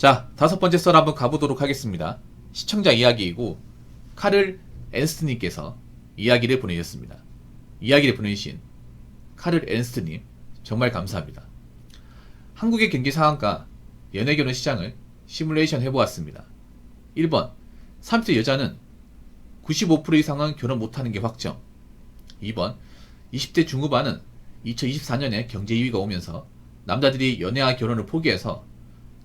자, 다섯 번째 썰 한번 가보도록 하겠습니다. 시청자 이야기이고 카를 앤스트님께서 이야기를 보내주셨습니다. 이야기를 보내주신 카를 앤스트님 정말 감사합니다. 한국의 경기 상황과 연애결혼 시장을 시뮬레이션 해보았습니다. 1번 30대 여자는 95% 이상은 결혼 못하는 게 확정. 2번 20대 중후반은 2024년에 경제 위기가 오면서 남자들이 연애와 결혼을 포기해서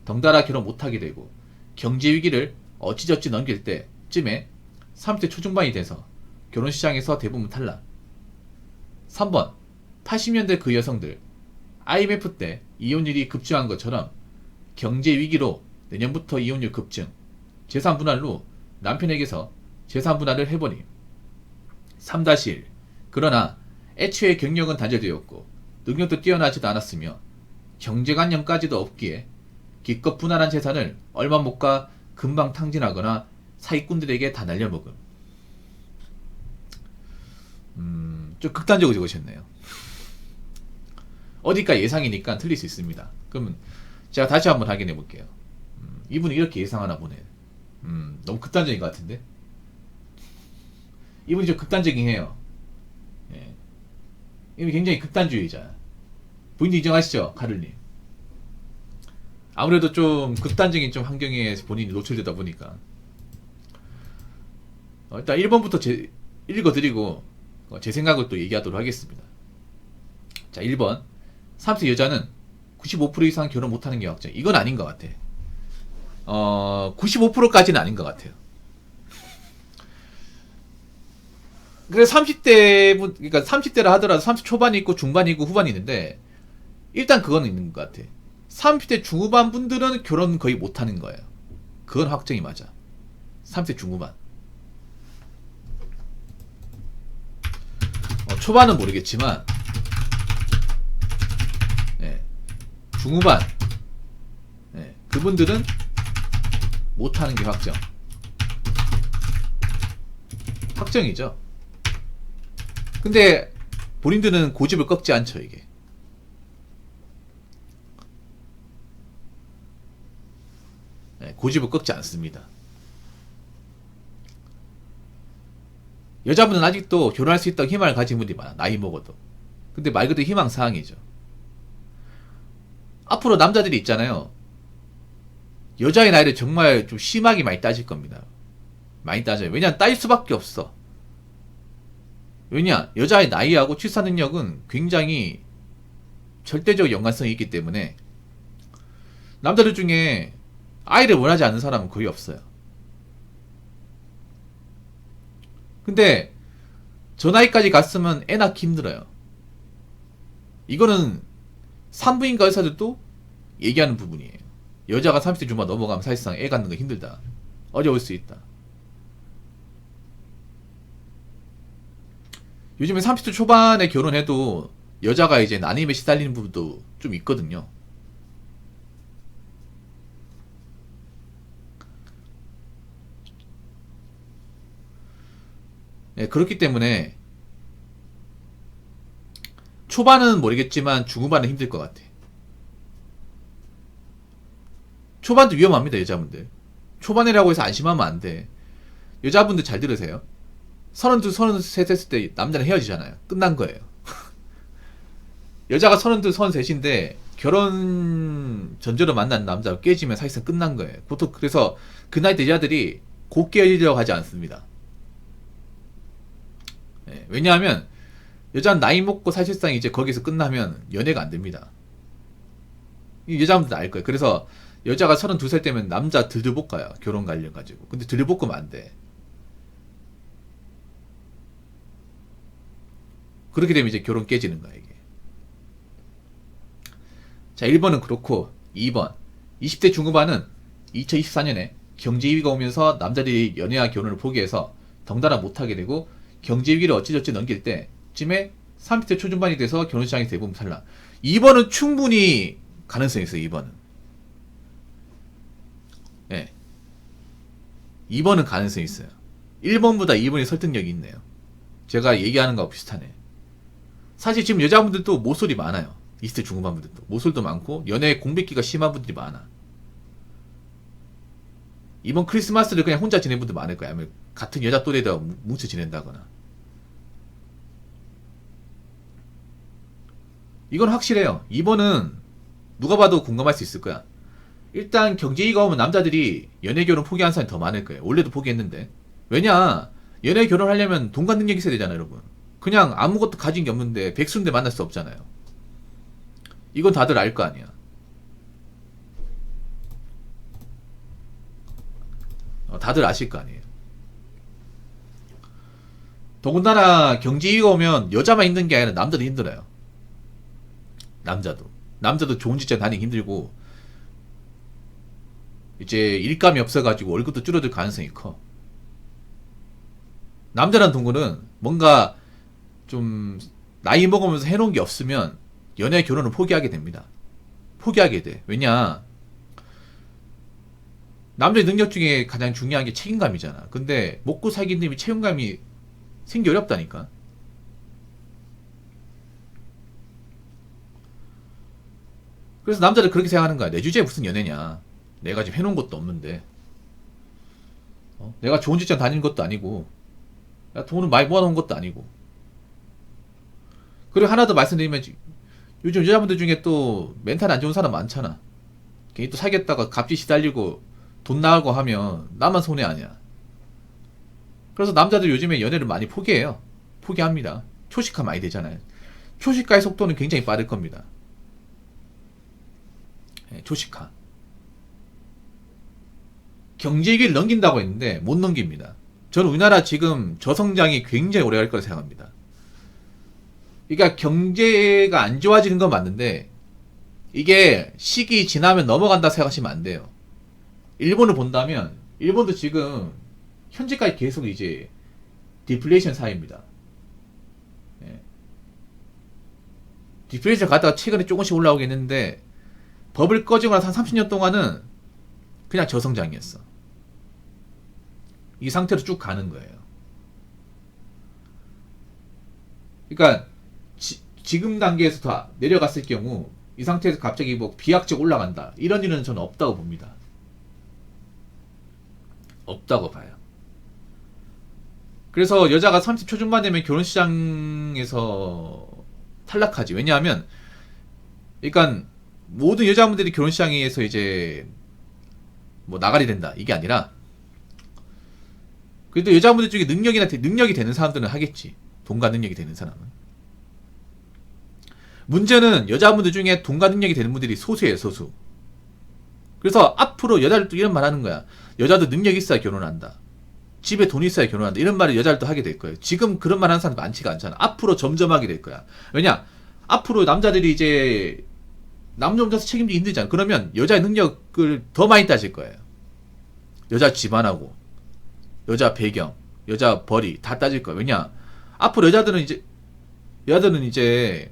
덩달아 결혼 못하게 되고 경제 위기를 어찌저찌 넘길 때쯤에 30대 초중반이 돼서 결혼 시장에서 대부분 탈락. 3번 80년대 그 여성들 IMF 때 이혼율이 급증한 것처럼 경제 위기로 내년부터 이혼율 급증, 재산 분할로 남편에게서 재산 분할을 해버림. 3-1 그러나 애초에 경력은 단절되었고 능력도 뛰어나지도 않았으며 경제관념까지도 없기에 기껏 분할한 재산을 얼마 못 가 금방 탕진하거나 사기꾼들에게 다 날려먹음. 좀 극단적으로 적으셨네요. 어디까 예상이니까 틀릴 수 있습니다. 그러면 제가 다시 한번 확인해 볼게요. 이분은 이렇게 예상하나 보네. 너무 극단적인 것 같은데? 이분이 좀 극단적이긴 해요. 예. 이분이 굉장히 극단주의자. 본인도 인정하시죠? 카를님. 아무래도 좀 극단적인 좀 환경에 본인이 노출되다 보니까. 일단 1번부터 읽어드리고 제 생각을 또 얘기하도록 하겠습니다. 자, 1번 30대 여자는 95% 이상 결혼 못하는 게 확정. 이건 아닌 것 같아. 95%까지는 아닌 것 같아요. 그래 30대 그러니까 30대라 하더라도 30 초반이 있고 중반이 있고 후반이 있는데 일단 그거는 있는 것 같아. 30대 중후반 분들은 결혼 거의 못하는 거예요. 그건 확정이 맞아. 30대 중후반. 초반은 모르겠지만 네, 중후반 네, 그분들은 못하는 게 확정. 확정이죠. 근데 본인들은 고집을 꺾지 않죠. 이게 네, 고집을 꺾지 않습니다. 여자분은 아직도 결혼할 수 있다고 희망을 가진 분들이 많아. 나이 먹어도. 근데 말 그대로 희망사항이죠. 앞으로 남자들이 있잖아요. 여자의 나이를 정말 좀 심하게 많이 따질 겁니다. 많이 따져요. 왜냐면 따질 수밖에 없어. 왜냐? 여자의 나이하고 출산 능력은 굉장히 절대적 연관성이 있기 때문에 남자들 중에 아이를 원하지 않는 사람은 거의 없어요. 근데 저 나이까지 갔으면 애 낳기 힘들어요. 이거는 산부인과 의사들도 얘기하는 부분이에요. 여자가 30대 중반 넘어가면 사실상 애 갖는 거 힘들다. 어려울 수 있다. 요즘에 30대 초반에 결혼해도 여자가 이제 난임에 시달리는 부분도 좀 있거든요. 네, 그렇기 때문에 초반은 모르겠지만 중후반은 힘들 것 같아. 초반도 위험합니다. 여자분들 초반이라고 해서 안심하면 안 돼. 여자분들 잘 들으세요. 32, 33 됐을 때 남자는 헤어지잖아요. 끝난 거예요. 여자가 32, 33인데 결혼 전제로 만난 남자가 깨지면 사실상 끝난 거예요. 보통 그래서 그 나이 때 여자들이 곱게 헤어지려고 하지 않습니다. 네, 왜냐하면 여자는 나이 먹고 사실상 이제 거기서 끝나면 연애가 안 됩니다. 여자분들도 알 거예요. 그래서 여자가 32살 때면 남자 들들볶아요. 결혼 관련 가지고. 근데 들들볶으면 안 돼. 그렇게 되면 이제 결혼 깨지는 거야, 이게. 자, 1번은 그렇고, 2번. 20대 중후반은 2024년에 경제 위기가 오면서 남자들이 연애와 결혼을 포기해서 덩달아 못하게 되고, 경제 위기를 어찌저찌 넘길 때쯤에 30대 초중반이 돼서 결혼 시장에서 대부분 탈락. 2번은 충분히 가능성이 있어요, 2번은. 예. 2번은 가능성이 있어요. 1번보다 2번이 설득력이 있네요. 제가 얘기하는 거하고 비슷하네. 사실 지금 여자분들도 모쏠이 많아요. 20대 중후반 분들도. 모쏠도 많고, 연애 공백기가 심한 분들이 많아. 이번 크리스마스를 그냥 혼자 지낸 분들 많을 거야. 아니면 같은 여자 또래에다가 뭉쳐 지낸다거나. 이건 확실해요. 이번은 누가 봐도 공감할 수 있을 거야. 일단 경제위기가 오면 남자들이 연애 결혼 포기한 사람이 더 많을 거예요. 원래도 포기했는데. 왜냐? 연애 결혼하려면 돈과 능력이 있어야 되잖아요, 여러분. 그냥 아무것도 가진 게 없는데 백수인데 만날 수 없잖아요. 이건 다들 알 거 아니야. 다들 아실 거 아니에요. 더군다나 경제위기가 오면 여자만 힘든 게 아니라 남자도 힘들어요. 남자도 좋은 직장 다니기 힘들고 이제 일감이 없어가지고 월급도 줄어들 가능성이 커. 남자란 동물은 뭔가 좀 나이 먹으면서 해놓은 게 없으면 연애 결혼을 포기하게 됩니다. 포기하게 돼. 왜냐? 남자의 능력 중에 가장 중요한 게 책임감이잖아. 근데 먹고 살기 때문에 책임감이 생기 어렵다니까. 그래서 남자들 그렇게 생각하는 거야. 내 주제에 무슨 연애냐. 내가 지금 해놓은 것도 없는데. 내가 좋은 직장 다니는 것도 아니고. 돈을 많이 모아놓은 것도 아니고. 그리고 하나 더 말씀드리면 요즘 여자분들 중에 또 멘탈 안 좋은 사람 많잖아. 괜히 또 사귀었다가 값이 시달리고 돈 나가고 하면 나만 손해 아니야. 그래서 남자들 요즘에 연애를 많이 포기해요. 포기합니다. 초식화 많이 되잖아요. 초식화의 속도는 굉장히 빠를 겁니다. 초식화. 경제위기를 넘긴다고 했는데 못 넘깁니다. 저는 우리나라 지금 저성장이 굉장히 오래 갈 거라 생각합니다. 그러니까 경제가 안 좋아지는 건 맞는데 이게 시기 지나면 넘어간다 생각하시면 안 돼요. 일본을 본다면 일본도 지금 현재까지 계속 이제 디플레이션 사회입니다. 디플레이션 가다가 최근에 조금씩 올라오겠는데 버블 꺼지고 나서 한 30년 동안은 그냥 저성장이었어. 이 상태로 쭉 가는 거예요. 그러니까 지금 단계에서 더 내려갔을 경우 이 상태에서 갑자기 뭐 비약적 올라간다 이런 일은 저는 없다고 봅니다. 없다고 봐요. 그래서 여자가 30 초중반 되면 결혼시장에서 탈락하지. 왜냐하면 그러니까 모든 여자분들이 결혼시장에서 이제 뭐 나가리 된다 이게 아니라 그래도 여자분들 중에 능력이 되는 사람들은 하겠지. 돈과 능력이 되는 사람은. 문제는 여자분들 중에 돈과 능력이 되는 분들이 소수예요, 소수. 그래서 앞으로 여자들도 이런 말 하는 거야. 여자도 능력이 있어야 결혼한다. 집에 돈이 있어야 결혼한다. 이런 말을 여자들도 하게 될 거예요. 지금 그런 말 하는 사람 많지가 않잖아. 앞으로 점점 하게 될 거야. 왜냐? 앞으로 남자들이 이제 남녀 혼자서 책임지기 힘들잖아. 그러면 여자의 능력을 더 많이 따질 거예요. 여자 집안하고 여자 배경, 여자 벌이 다 따질 거예요. 왜냐? 앞으로 여자들은 이제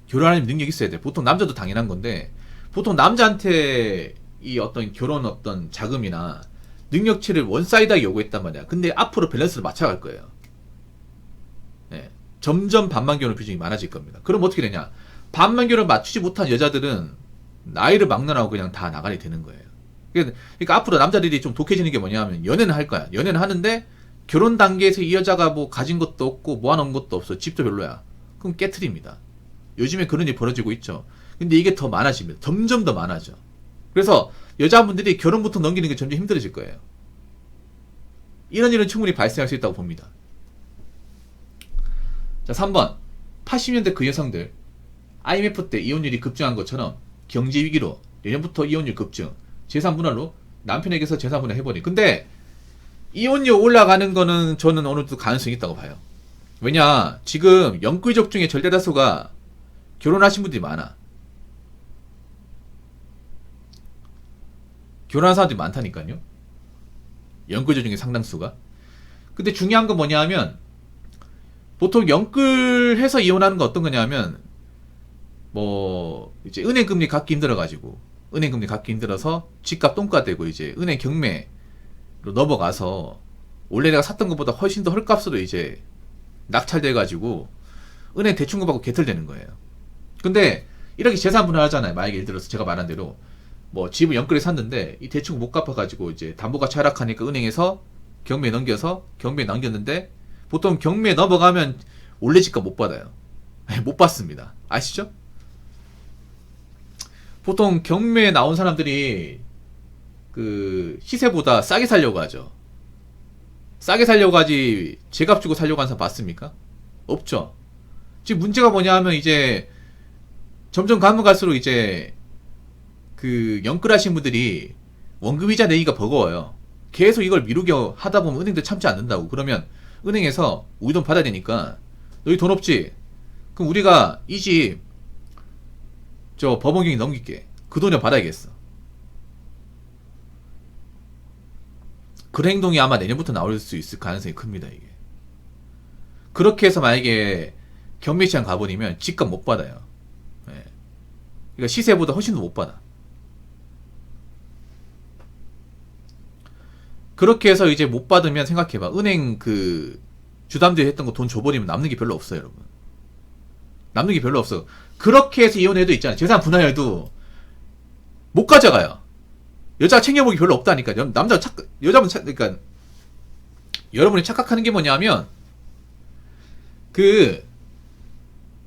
결혼하려면 능력이 있어야 돼. 보통 남자도 당연한 건데 보통 남자한테 이 어떤 결혼 어떤 자금이나 능력치를 원사이드하게 요구했단 말이야. 근데 앞으로 밸런스를 맞춰갈 거예요. 네. 점점 반만 결혼 비중이 많아질 겁니다. 그럼 어떻게 되냐? 반만 결혼 맞추지 못한 여자들은 나이를 막론하고 그냥 다 나가리 되는 거예요. 그러니까 앞으로 남자들이 좀 독해지는 게 뭐냐 하면 연애는 할 거야. 연애는 하는데 결혼 단계에서 이 여자가 뭐 가진 것도 없고 모아놓은 것도 없어. 집도 별로야. 그럼 깨트립니다. 요즘에 그런 일이 벌어지고 있죠. 근데 이게 더 많아집니다. 점점 더 많아져. 그래서 여자분들이 결혼부터 넘기는 게 점점 힘들어질 거예요. 이런 일은 충분히 발생할 수 있다고 봅니다. 자, 3번. 80년대 그 여성들. IMF 때 이혼율이 급증한 것처럼 경제위기로 내년부터 이혼율 급증. 재산분할로 남편에게서 재산분할 해버리. 근데 이혼율 올라가는 거는 저는 어느 정도 가능성이 있다고 봐요. 왜냐? 지금 영끌족 중에 절대다수가 결혼하신 분들이 많아. 결혼한 사람들이 많다니까요. 영끌족 중에 상당수가. 근데 중요한 건 뭐냐 하면 보통 영끌해서 이혼하는 거 어떤 거냐 하면 뭐 이제 은행 금리 갚기 힘들어가지고 은행 금리 갚기 힘들어서 집값 똥가 되고 이제 은행 경매로 넘어가서 원래 내가 샀던 것보다 훨씬 더 헐값으로 이제 낙찰돼가지고 은행 대출금 받고 개털되는 거예요. 근데 이렇게 재산 분할하잖아요. 만약에 예를 들어서 제가 말한 대로 뭐 집을 연끌에 샀는데 이 대출 못 갚아가지고 이제 담보가 하락하니까 은행에서 경매에 넘겨서 경매에 남겼는데 보통 경매에 넘어가면 원래 집값 못 받아요. 못 받습니다. 아시죠? 보통 경매에 나온 사람들이 그 시세보다 싸게 살려고 하죠. 싸게 살려고 하지 제값 주고 살려고 하는 사람 봤습니까? 없죠. 지금 문제가 뭐냐 하면 이제 점점 가면 갈수록 이제 그 연끌하신 분들이 원금이자 내기가 버거워요. 계속 이걸 미루게 하다 보면 은행도 참지 않는다고. 그러면 은행에서 우리 돈 받아야 되니까 너희 돈 없지? 그럼 우리가 이 집 저 법원경이 넘길게. 그 돈을 받아야겠어. 그런 행동이 아마 내년부터 나올 수 있을 가능성이 큽니다. 이게. 그렇게 해서 만약에 경매시장 가버리면 집값 못 받아요. 예. 그러니까 시세보다 훨씬 더 못 받아. 그렇게 해서 이제 못 받으면 생각해봐. 은행 그 주담대 했던 거 돈 줘버리면 남는 게 별로 없어요, 여러분. 남는 게 별로 없어. 그렇게 해서 이혼해도 있잖아요. 재산 분할해도 못 가져가요. 여자가 챙겨보기 별로 없다니까. 남자가 여자분 그러니까 여러분이 착각하는 게 뭐냐면 그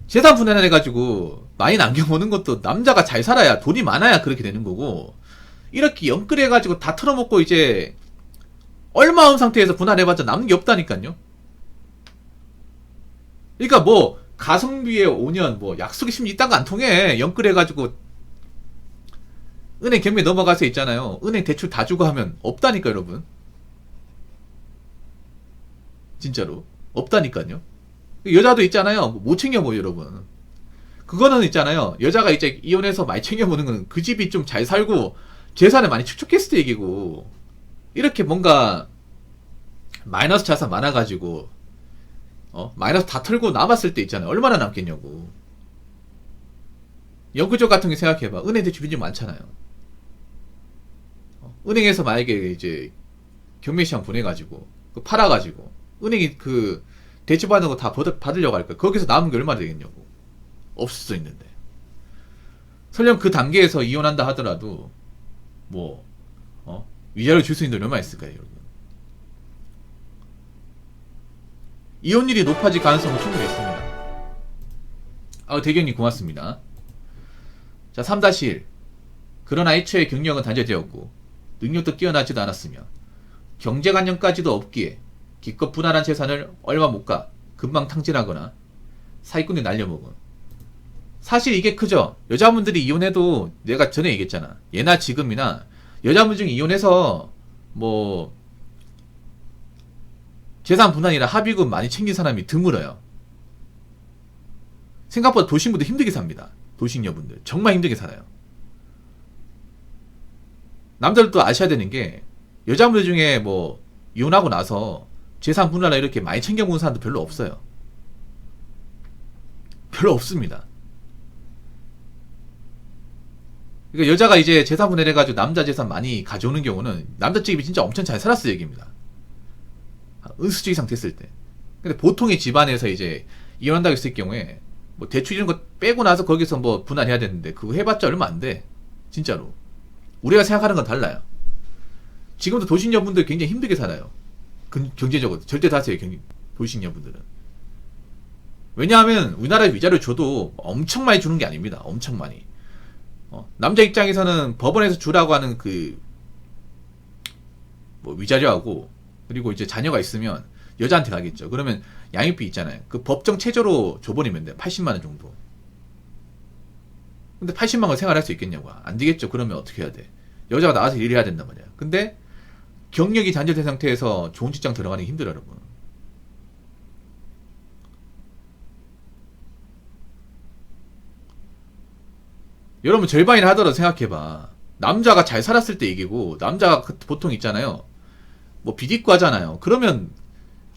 재산 분할해 가지고 많이 남겨보는 것도 남자가 잘 살아야 돈이 많아야 그렇게 되는 거고 이렇게 연끌해 가지고 다 털어먹고 이제 얼마 온 상태에서 분할해봤자 남는 게 없다니까요. 그러니까 뭐 가성비에 5년 뭐 약속의 심리 이딴 거 안 통해. 연끌해가지고 은행 경매 넘어가서 있잖아요. 은행 대출 다 주고 하면 없다니까 여러분. 진짜로 없다니까요. 여자도 있잖아요. 못 챙겨보요 여러분. 그거는 있잖아요. 여자가 이제 이혼해서 많이 챙겨보는 건 그 집이 좀 잘 살고 재산을 많이 축적했을 때 얘기고 이렇게 뭔가 마이너스 자산 많아가지고 마이너스 다 털고 남았을 때 있잖아요. 얼마나 남겠냐고. 연구적 같은 게 생각해봐. 은행 대출 빈집 많잖아요. 은행에서 만약에 이제 경매시장 보내가지고 팔아가지고 은행이 그 대출 받는 거 다 받으려고 할 거야. 거기서 남은 게 얼마나 되겠냐고. 없을 수도 있는데. 설령 그 단계에서 이혼한다 하더라도 뭐 위자료 줄 수 있는 돈 얼마 있을까요, 여러분? 이혼율이 높아질 가능성은 충분히 있습니다. 대경님 고맙습니다. 자, 3-1. 그러나 애초에 경력은 단절되었고 능력도 뛰어나지도 않았으며 경제관념까지도 없기에 기껏 분할한 재산을 얼마 못 가 금방 탕진하거나 사기꾼에 날려먹은. 사실 이게 크죠. 여자분들이 이혼해도 내가 전에 얘기했잖아. 예나 지금이나 여자분 중에 이혼해서 뭐 재산 분할이나 합의금 많이 챙긴 사람이 드물어요. 생각보다 도식분들 힘들게 삽니다. 도식녀분들 정말 힘들게 살아요. 남자들도 아셔야 되는 게 여자분들 중에 뭐 이혼하고 나서 재산 분할이나 이렇게 많이 챙겨본 사람도 별로 없어요. 별로 없습니다. 그러니까 여자가 이제 재산 분할해가지고 남자 재산 많이 가져오는 경우는 남자 집이 진짜 엄청 잘 살았을 얘기입니다. 은수저 이상 됐을 때. 근데 보통의 집안에서 이제 이혼한다고 했을 경우에 뭐 대출 이런 거 빼고 나서 거기서 뭐 분할해야 되는데 그거 해봤자 얼마 안 돼. 진짜로. 우리가 생각하는 건 달라요. 지금도 도식녀분들 굉장히 힘들게 살아요. 경제적으로. 절대 다세요. 도식녀분들은. 왜냐하면 우리나라에 위자료 줘도 엄청 많이 주는 게 아닙니다. 엄청 많이. 남자 입장에서는 법원에서 주라고 하는 뭐 위자료하고 그리고 이제 자녀가 있으면 여자한테 가겠죠. 그러면 양육비 있잖아요. 그 법정 최저로 줘버리면 돼. 80만원 정도. 근데 80만원 생활할 수 있겠냐고. 안 되겠죠. 그러면 어떻게 해야 돼? 여자가 나와서 일을 해야 된단 말이야. 근데 경력이 단절된 상태에서 좋은 직장 들어가는 게 힘들어요, 여러분. 여러분 절반이나 하더라도 생각해봐. 남자가 잘 살았을 때 얘기고 남자가 보통 있잖아요. 뭐 빚 있고 하잖아요. 그러면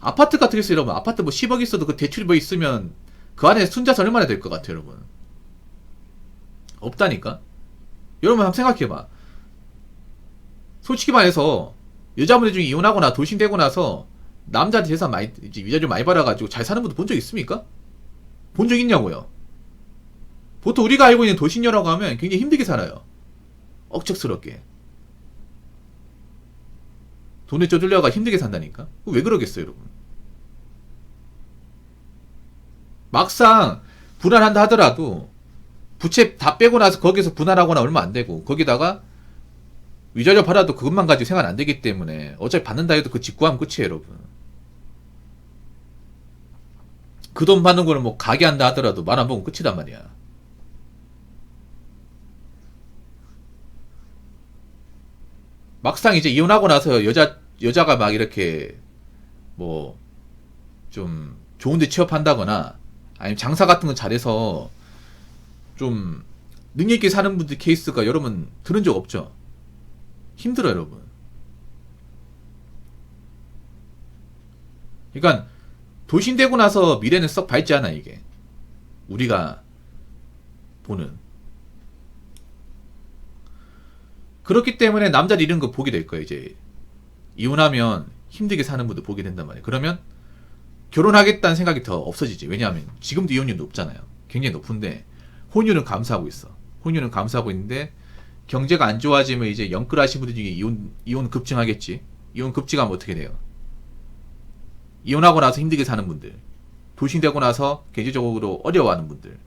아파트 같은 게 있어요, 여러분. 아파트 뭐 10억 있어도 그 대출이 뭐 있으면 그 안에 순자산 얼마나 될 것 같아요, 여러분. 없다니까. 여러분 한번 생각해봐. 솔직히 말해서 여자분들 중에 이혼하거나 돌싱되고 나서 남자한테 재산 많이 이제 위자료 많이 받아가지고 잘 사는 분도 본 적 있습니까? 본 적 있냐고요. 보통 우리가 알고 있는 도식녀라고 하면 굉장히 힘들게 살아요. 억척스럽게. 돈에 쪼들려가 힘들게 산다니까? 왜 그러겠어요, 여러분? 막상 분할한다 하더라도 부채 다 빼고 나서 거기서 분할하거나 얼마 안 되고 거기다가 위자료 받아도 그것만 가지고 생활 안 되기 때문에 어차피 받는다 해도 그 직구하면 끝이에요, 여러분. 그 돈 받는 거는 뭐 가게 한다 하더라도 말 안 보면 끝이단 말이야. 막상 이제 이혼하고 나서 여자가 막 이렇게 뭐 좀 좋은데 취업한다거나 아니면 장사 같은 거 잘해서 좀 능력 있게 사는 분들 케이스가 여러분 들은 적 없죠? 힘들어요, 여러분. 그러니까 도신되고 나서 미래는 썩 밝지 않아, 이게. 우리가 보는. 그렇기 때문에 남자들 이런 거 보게 될 거예요, 이제. 이혼하면 힘들게 사는 분들 보게 된단 말이에요. 그러면 결혼하겠다는 생각이 더 없어지지. 왜냐하면 지금도 이혼율 높잖아요. 굉장히 높은데 혼율은 감소하고 있어. 혼율은 감소하고 있는데 경제가 안 좋아지면 이제 영끌하신 분들 중에 이혼 급증하겠지. 이혼 급증하면 어떻게 돼요? 이혼하고 나서 힘들게 사는 분들, 돌싱되고 나서 경제적으로 어려워하는 분들,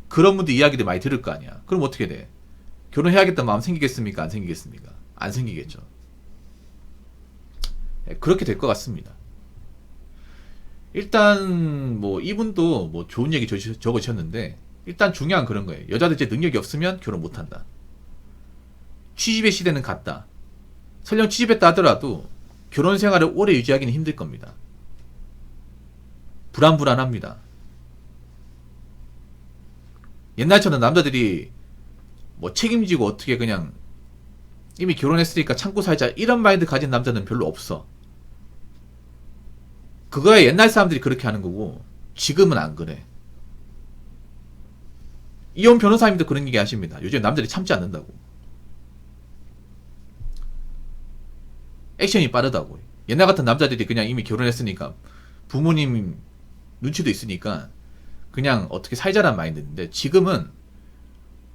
그런 분들 이야기들 많이 들을 거 아니야. 그럼 어떻게 돼? 결혼해야겠다는 마음 생기겠습니까? 안 생기겠습니까? 안 생기겠죠. 그렇게 될 것 같습니다. 일단 뭐 이분도 뭐 좋은 얘기 적으셨는데 일단 중요한 그런 거예요. 여자들 이제 능력이 없으면 결혼 못한다. 취집의 시대는 갔다. 설령 취집했다 하더라도 결혼 생활을 오래 유지하기는 힘들 겁니다. 불안합니다. 옛날처럼 남자들이 뭐 책임지고 어떻게 그냥 이미 결혼했으니까 참고 살자 이런 마인드 가진 남자는 별로 없어. 그거야 옛날 사람들이 그렇게 하는 거고 지금은 안 그래. 이혼 변호사님도 그런 얘기 하십니다. 요즘 남자들이 참지 않는다고. 액션이 빠르다고. 옛날 같은 남자들이 그냥 이미 결혼했으니까 부모님 눈치도 있으니까 그냥 어떻게 살자란 마인드인데 지금은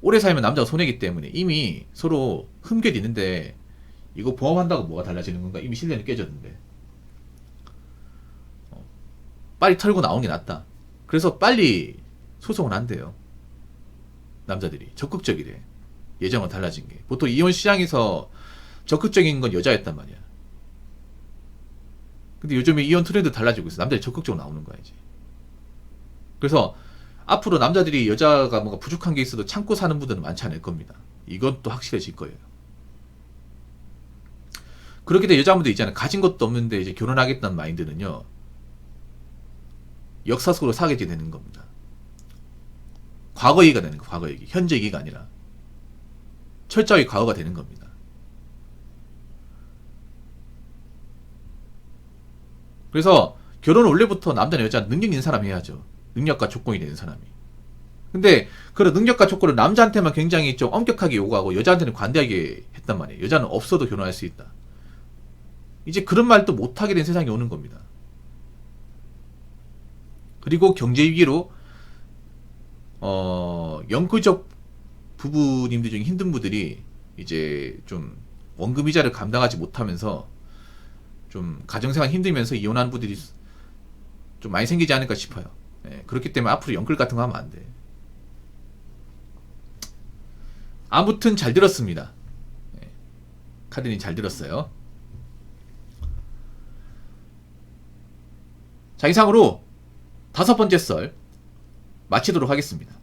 오래 살면 남자가 손해기 때문에 이미 서로 흠결이 있는데 이거 보험한다고 뭐가 달라지는 건가? 이미 신뢰는 깨졌는데 빨리 털고 나오는 게 낫다. 그래서 빨리 소송을 한대요. 남자들이 적극적이래. 예전과 달라진 게. 보통 이혼 시장에서 적극적인 건 여자였단 말이야. 근데 요즘에 이혼 트렌드 달라지고 있어. 남자들이 적극적으로 나오는 거야 이제. 그래서 앞으로 남자들이 여자가 뭔가 부족한 게 있어도 참고 사는 분들은 많지 않을 겁니다. 이건 또 확실해질 거예요. 그렇게 돼 여자분들 있잖아요. 가진 것도 없는데 이제 결혼하겠다는 마인드는요. 역사 속으로 사게 되는 겁니다. 과거 얘기가 되는 거, 과거 얘기. 현재 얘기가 아니라 철저하게 과거가 되는 겁니다. 그래서 결혼은 원래부터 남자나 여자 능력 있는 사람이 해야죠. 능력과 조건이 되는 사람이. 근데 그런 능력과 조건을 남자한테만 굉장히 좀 엄격하게 요구하고 여자한테는 관대하게 했단 말이에요. 여자는 없어도 결혼할 수 있다. 이제 그런 말도 못하게 된 세상이 오는 겁니다. 그리고 경제 위기로 영구적 부부님들 중에 힘든 분들이 이제 좀 원금 이자를 감당하지 못하면서 좀 가정생활 힘들면서 이혼하는 분들이 좀 많이 생기지 않을까 싶어요. 예, 그렇기 때문에 앞으로 영끌 같은 거 하면 안 돼. 아무튼 잘 들었습니다. 예, 카드님 잘 들었어요. 자, 이상으로 5번째 썰 마치도록 하겠습니다.